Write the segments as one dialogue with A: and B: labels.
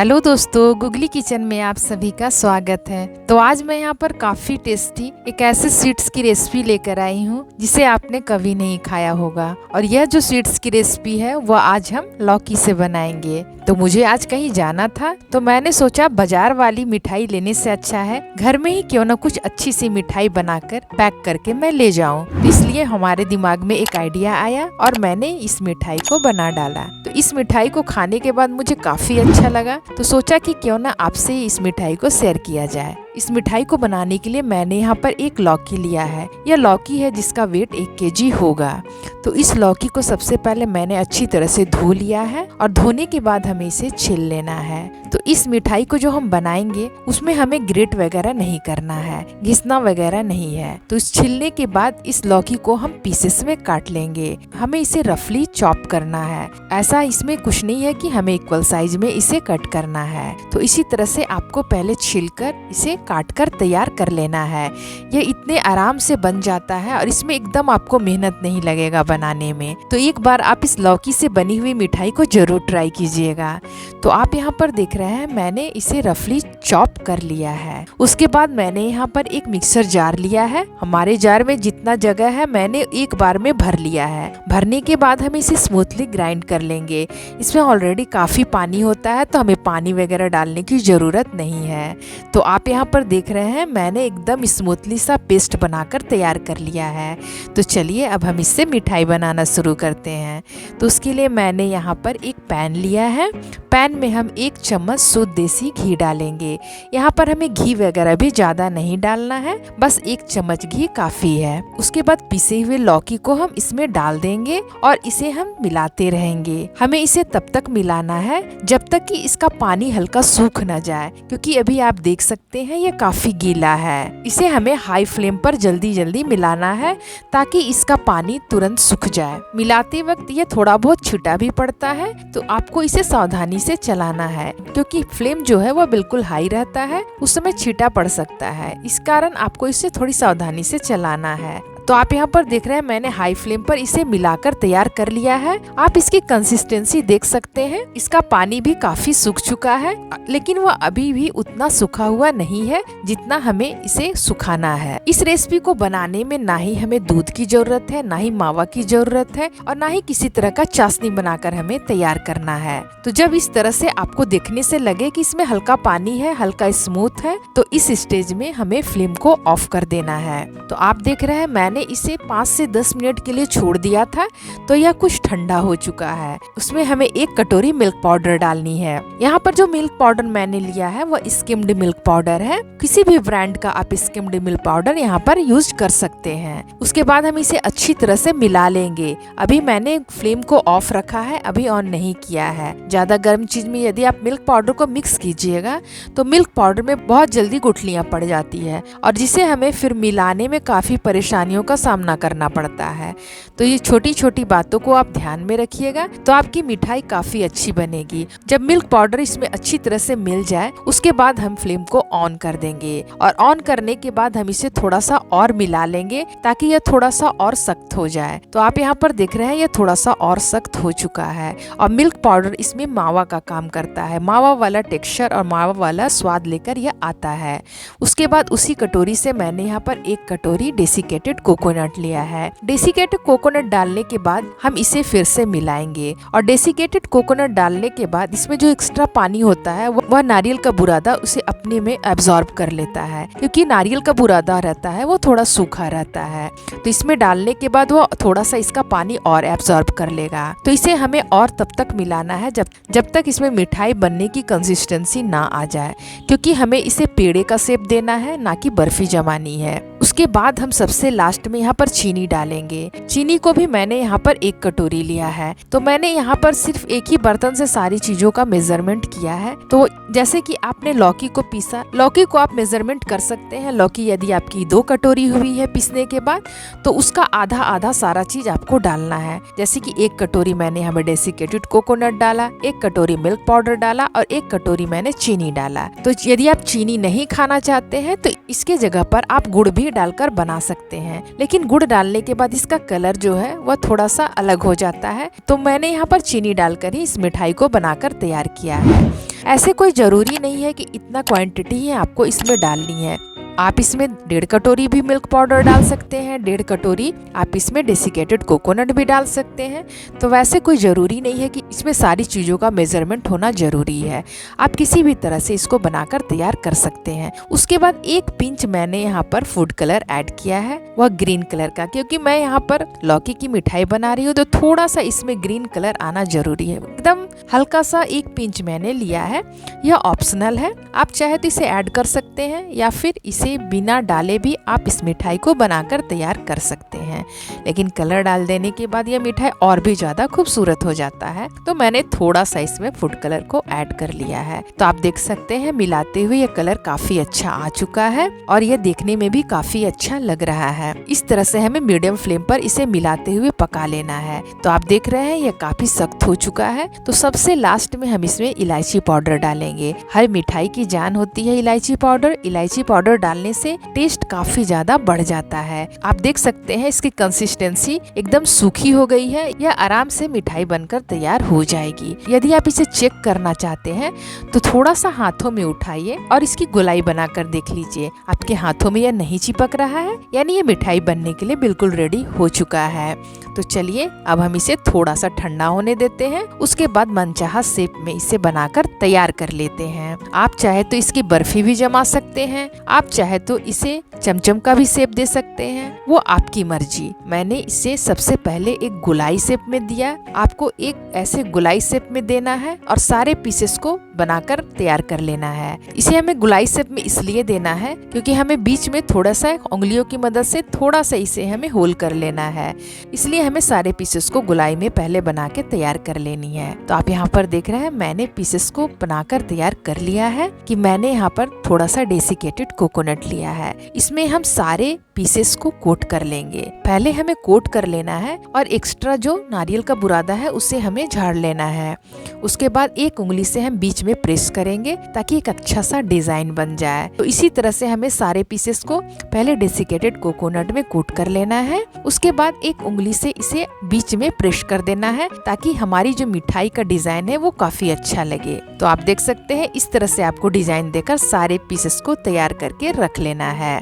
A: Hello दोस्तों, googly kitchen में आप सभी का स्वागत है। तो आज मैं यहाँ पर काफ़ी टेस्टी एक ऐसे स्वीट्स की रेसिपी लेकर आई हूँ जिसे आपने कभी नहीं खाया होगा। और यह जो स्वीट्स की रेसिपी है वह आज हम लौकी से बनाएंगे। तो मुझे आज कहीं जाना था तो मैंने सोचा बाजार वाली मिठाई लेने से अच्छा है घर में ही क्यों न कुछ अच्छी सी मिठाई बनाकर पैक करके मैं ले जाऊं। तो इसलिए हमारे दिमाग में एक आइडिया आया और मैंने इस मिठाई को बना डाला। तो इस मिठाई को खाने के बाद मुझे काफी अच्छा लगा, तो सोचा कि क्यों ना आपसे इस मिठाई को शेयर किया जाए। इस मिठाई को बनाने के लिए मैंने यहाँ पर एक लौकी लिया है। यह लौकी है जिसका वेट 1 केजी होगा। तो इस लौकी को सबसे पहले मैंने अच्छी तरह से धो लिया है और धोने के बाद हमें इसे छील लेना है। तो इस मिठाई को जो हम बनाएंगे उसमें हमें ग्रेट वगैरह नहीं करना है, घिसना वगैरह नहीं है। तो इस छीलने के बाद इस लौकी को हम पीसेस में काट लेंगे। हमें इसे रफली चॉप करना है। ऐसा इसमें कुछ नहीं है कि हमें इक्वल साइज में इसे कट करना है। तो इसी तरह से आपको पहले छीलकर इसे काट कर तैयार कर लेना है। ये इतने आराम से बन जाता है और इसमें एकदम आपको मेहनत नहीं लगेगा बनाने में। तो एक बार आप इस लौकी से बनी हुई मिठाई को जरूर ट्राई कीजिएगा। तो आप यहाँ पर देख रहे हैं मैंने इसे रफली चॉप कर लिया है। उसके बाद मैंने यहाँ पर एक मिक्सर जार लिया है। हमारे जार में जितना जगह है मैंने एक बार में भर लिया है। भरने के बाद हम इसे स्मूथली ग्राइंड कर लेंगे। इसमें ऑलरेडी काफी पानी होता है तो हमें पानी वगैरह डालने की जरूरत नहीं है। तो आप यहाँ पर देख रहे हैं मैंने एकदम स्मूथली सा पेस्ट बनाकर तैयार कर लिया है। तो चलिए अब हम इससे मिठाई बनाना शुरू करते हैं। तो उसके लिए मैंने यहाँ पर एक पैन लिया है। पैन में हम 1 चम्मच शुद्ध देसी घी डालेंगे। यहाँ पर हमें घी वगैरह भी ज्यादा नहीं डालना है, बस 1 चम्मच घी काफी है। उसके बाद पिसे हुए लौकी को हम इसमें डाल देंगे और इसे हम मिलाते रहेंगे। हमें इसे तब तक मिलाना है जब तक कि इसका पानी हल्का सूख न जाए, क्योंकि अभी आप देख सकते हैं ये काफी गीला है। इसे हमें हाई फ्लेम पर जल्दी जल्दी मिलाना है ताकि इसका पानी तुरंत सूख जाए। मिलाते वक्त ये थोड़ा बहुत छिटा भी पड़ता है, तो आपको इसे सावधानी से चलाना है, क्योंकि फ्लेम जो है वो बिल्कुल हाई रहता है, उस समय छीटा पड़ सकता है। इस कारण आपको इसे थोड़ी सावधानी से चलाना है। तो आप यहाँ पर देख रहे हैं मैंने हाई फ्लेम पर इसे मिलाकर तैयार कर लिया है। आप इसकी कंसिस्टेंसी देख सकते हैं, इसका पानी भी काफी सूख चुका है, लेकिन वह अभी भी उतना सूखा हुआ नहीं है जितना हमें इसे सुखाना है। इस रेसिपी को बनाने में ना ही हमें दूध की जरूरत है, ना ही मावा की जरूरत है और ना ही किसी तरह का चाशनी बनाकर हमें तैयार करना है। तो जब इस तरह से आपको देखने से लगे कि इसमें हल्का पानी है, हल्का स्मूथ है, तो इस स्टेज में हमें फ्लेम को ऑफ कर देना है। तो आप देख रहे हैं मैंने इसे 5 से 10 मिनट के लिए छोड़ दिया था, तो यह कुछ ठंडा हो चुका है। उसमें हमें 1 कटोरी मिल्क पाउडर डालनी है। यहाँ पर जो मिल्क पाउडर मैंने लिया है वह स्किम्ड मिल्क पाउडर है। किसी भी ब्रांड का आप स्किम्ड मिल्क पाउडर यहाँ पर यूज कर सकते हैं। उसके बाद हम इसे अच्छी तरह से मिला लेंगे। अभी मैंने फ्लेम को ऑफ रखा है, अभी ऑन नहीं किया है। ज्यादा गर्म चीज में यदि आप मिल्क पाउडर को मिक्स कीजिएगा तो मिल्क पाउडर में बहुत जल्दी गुठलियां पड़ जाती है और जिसे हमें फिर मिलाने में काफी परेशानियों का सामना करना पड़ता है। तो ये छोटी छोटी बातों को आप ध्यान में रखिएगा, तो आपकी मिठाई काफी अच्छी बनेगी। जब मिल्क पाउडर इसमें अच्छी तरह से मिल जाए उसके बाद हम फ्लेम को ऑन कर देंगे और ऑन करने के बाद हम इसे थोड़ा सा और मिला लेंगे ताकि यह थोड़ा सा और सख्त हो जाए। तो आप यहाँ पर देख रहे हैं यह थोड़ा सा और सख्त हो चुका है और मिल्क पाउडर इसमें मावा का काम करता है। मावा वाला टेक्सचर और मावा वाला स्वाद लेकर यह आता है। उसके बाद उसी कटोरी से मैंने यहाँ पर 1 कटोरी डेसिकेटेड कोकोनट लिया है। डेसिकेटेड कोकोनट डालने के बाद हम इसे फिर से मिलाएंगे और डेसिकेटेड कोकोनट डालने के बाद इसमें जो एक्स्ट्रा पानी होता है वह नारियल का बुरादा उसे अपने में एब्जॉर्ब कर लेता है, क्योंकि नारियल का बुरादा रहता है वो थोड़ा सूखा रहता है। तो इसमें डालने के बाद वो थोड़ा सा इसका पानी और एब्जॉर्ब कर लेगा। तो इसे हमें और तब तक मिलाना है जब तक इसमें मिठाई बनने की कंसिस्टेंसी ना आ जाए, क्योंकि हमें इसे पेड़े का शेप देना है, ना कि बर्फी जमानी है। उसके बाद हम सबसे लास्ट में यहाँ पर चीनी डालेंगे। चीनी को भी मैंने यहाँ पर 1 कटोरी लिया है। तो मैंने यहाँ पर सिर्फ एक ही बर्तन से सारी चीजों का मेजरमेंट किया है। तो जैसे कि आपने लौकी को पीसा, लौकी को आप मेजरमेंट कर सकते हैं। लौकी यदि आपकी 2 कटोरी हुई है पीसने के बाद तो उसका आधा आधा सारा चीज आपको डालना है। जैसे कि 1 कटोरी मैंने यहाँ पर डेसिकेटेड कोकोनट डाला, 1 कटोरी मिल्क पाउडर डाला और 1 कटोरी मैंने चीनी डाला। तो यदि आप चीनी नहीं खाना चाहते हैं तो इसके जगह पर आप गुड़ भी भी डालकर बना सकते हैं, लेकिन गुड़ डालने के बाद इसका कलर जो है वह थोड़ा सा अलग हो जाता है। तो मैंने यहाँ पर चीनी डालकर ही इस मिठाई को बनाकर तैयार किया है। ऐसे कोई जरूरी नहीं है कि इतना क्वांटिटी ही आपको इसमें डालनी है। आप इसमें 1.5 कटोरी भी मिल्क पाउडर डाल सकते हैं, 1.5 कटोरी आप इसमें डेसिकेटेड कोकोनट भी डाल सकते हैं। तो वैसे कोई ज़रूरी नहीं है कि इसमें सारी चीज़ों का मेजरमेंट होना ज़रूरी है। आप किसी भी तरह से इसको बनाकर तैयार कर सकते हैं। उसके बाद 1 पिंच मैंने यहाँ पर फूड कलर ऐड किया है, वह ग्रीन कलर का, क्योंकि मैं यहाँ पर लौकी की मिठाई बना रही हूँ तो थोड़ा सा इसमें ग्रीन कलर आना जरूरी है। एकदम हल्का सा 1 पिंच मैंने लिया है। यह ऑप्शनल है, आप चाहे तो इसे ऐड कर सकते हैं या फिर इसे बिना डाले भी आप इस मिठाई को बनाकर तैयार कर सकते हैं। लेकिन कलर डाल देने के बाद यह मिठाई और भी ज्यादा खूबसूरत हो जाता है, तो मैंने थोड़ा सा इसमें फूड कलर को ऐड कर लिया है। तो आप देख सकते हैं मिलाते हुए यह कलर काफी अच्छा आ चुका है और यह देखने में भी काफी अच्छा लग रहा है। इस तरह से हमें मीडियम फ्लेम पर इसे मिलाते हुए पका लेना है। तो आप देख रहे हैं यह काफी सख्त हो चुका है। तो सबसे लास्ट में हम इसमें इलायची पाउडर डालेंगे। हर मिठाई की जान होती है इलायची पाउडर। इलायची पाउडर डालने से टेस्ट काफी ज्यादा बढ़ जाता है। आप देख सकते हैं इसकी कंसिस्टेंसी एकदम सूखी हो गई है। यह आराम से मिठाई बनकर तैयार हो जाएगी। यदि आप इसे चेक करना चाहते हैं तो थोड़ा सा हाथों में उठाइए और इसकी गोलाई बनाकर देख लीजिए। आपके हाथों में यह नहीं चिपक रहा है, यानी ये मिठाई बनने के लिए बिल्कुल रेडी हो चुका है। तो चलिए अब हम इसे थोड़ा सा ठंडा होने देते हैं। उसके बाद मनचाहा शेप में इसे बनाकर तैयार कर लेते हैं। आप चाहे तो इसकी बर्फी भी जमा सकते हैं, आप चाहे तो इसे चमचम का भी शेप दे सकते हैं, वो आपकी मर्जी। मैंने इसे सबसे पहले एक गोलाई शेप में दिया। आपको एक ऐसे गोलाई शेप में देना है और सारे पीसेस को बनाकर तैयार कर लेना है। इसे हमें गोलाई शेप में इसलिए देना है क्योंकि हमें बीच में थोड़ा सा उंगलियों की मदद से थोड़ा सा इसे हमें होल कर लेना है। इसलिए हमें सारे पीसेस को गोलाई में पहले बना के तैयार कर लेनी है। तो आप यहाँ पर देख रहे हैं मैंने पीसेस को बनाकर तैयार कर लिया है कि मैंने यहाँ पर थोड़ा सा डेसिकेटेड कोकोनट लिया है। इसमें हम सारे पीसेस को कोट कर लेंगे। पहले हमें कोट कर लेना है और एक्स्ट्रा जो नारियल का बुरादा है उसे हमें झाड़ लेना है। उसके बाद एक उंगली से हम बीच में प्रेस करेंगे ताकि एक अच्छा सा डिजाइन बन जाए। तो इसी तरह से हमें सारे पीसेस को पहले डेसिकेटेड कोकोनट में कोट कर लेना है। उसके बाद एक उंगली से इसे बीच में प्रेस कर देना है ताकि हमारी जो मिठाई का डिजाइन है वो काफी अच्छा लगे। तो आप देख सकते हैं इस तरह से आपको डिजाइन देकर सारे पीसेस को तैयार करके रख लेना है।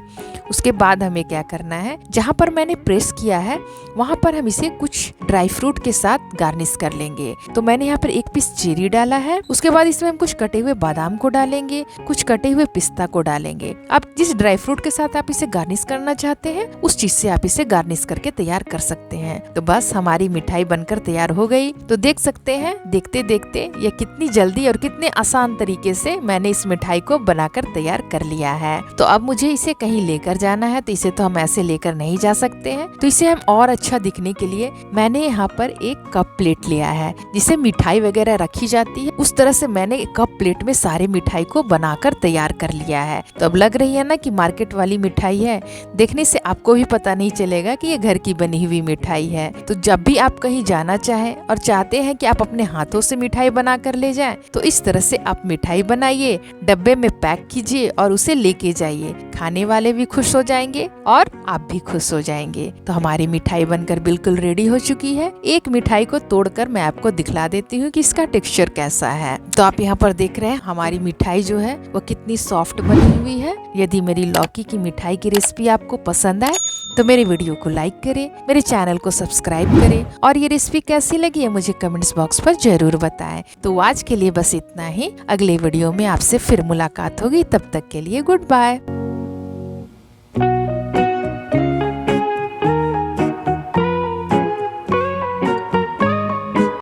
A: उसके बाद हमें क्या करना है, जहाँ पर मैंने प्रेस किया है वहाँ पर हम इसे कुछ ड्राई फ्रूट के साथ गार्निश कर लेंगे। तो मैंने यहाँ पर 1 पीस चेरी डाला है। उसके बाद इसमें हम कुछ कटे हुए बादाम को डालेंगे, कुछ कटे हुए पिस्ता को डालेंगे। आप जिस ड्राई फ्रूट के साथ आप इसे गार्निश करना चाहते हैं उस चीज से आप इसे गार्निश करके तैयार कर सकते हैं। तो बस हमारी मिठाई बनकर तैयार हो गई। तो देख सकते हैं देखते देखते ये कितनी जल्दी और कितने आसान तरीके से मैंने इस मिठाई को बनाकर तैयार कर लिया है। तो अब मुझे इसे कहीं लेकर जाना है, तो इसे तो हम ऐसे लेकर नहीं जा सकते हैं। तो इसे हम और अच्छा दिखने के लिए मैंने यहाँ पर एक कप प्लेट लिया है जिसे मिठाई वगैरह रखी जाती है। उस तरह से मैंने कप प्लेट में सारे मिठाई को बनाकर तैयार कर लिया है। तो अब लग रही है ना कि मार्केट वाली मिठाई है, देखने से आपको भी पता नहीं चलेगा कि ये घर की बनी हुई मिठाई है। तो जब भी आप कहीं जाना चाहें और चाहते हैं कि आप अपने हाथों से मिठाई बना कर ले जाएं, तो इस तरह से आप मिठाई बनाइए, डब्बे में पैक कीजिए और उसे लेके जाइए। खाने वाले भी खुश हो जाएंगे और आप भी खुश हो जाएंगे। तो हमारी मिठाई बनकर बिल्कुल रेडी हो चुकी है। एक मिठाई को तोड़कर मैं आपको दिखला देती हूँ कि इसका टेक्सचर कैसा है। तो आप यहाँ पर देख रहे हैं हमारी मिठाई जो है वो कितनी सॉफ्ट बनी हुई है। यदि मेरी लौकी की मिठाई की रेसिपी आपको पसंद आए तो मेरे वीडियो को लाइक करें, मेरे चैनल को सब्सक्राइब करें और ये रेसिपी कैसी लगी है मुझे कमेंट्स बॉक्स पर जरूर बताएं। तो आज के लिए बस इतना ही। अगले वीडियो में आपसे फिर मुलाकात होगी, तब तक के लिए गुड बाय।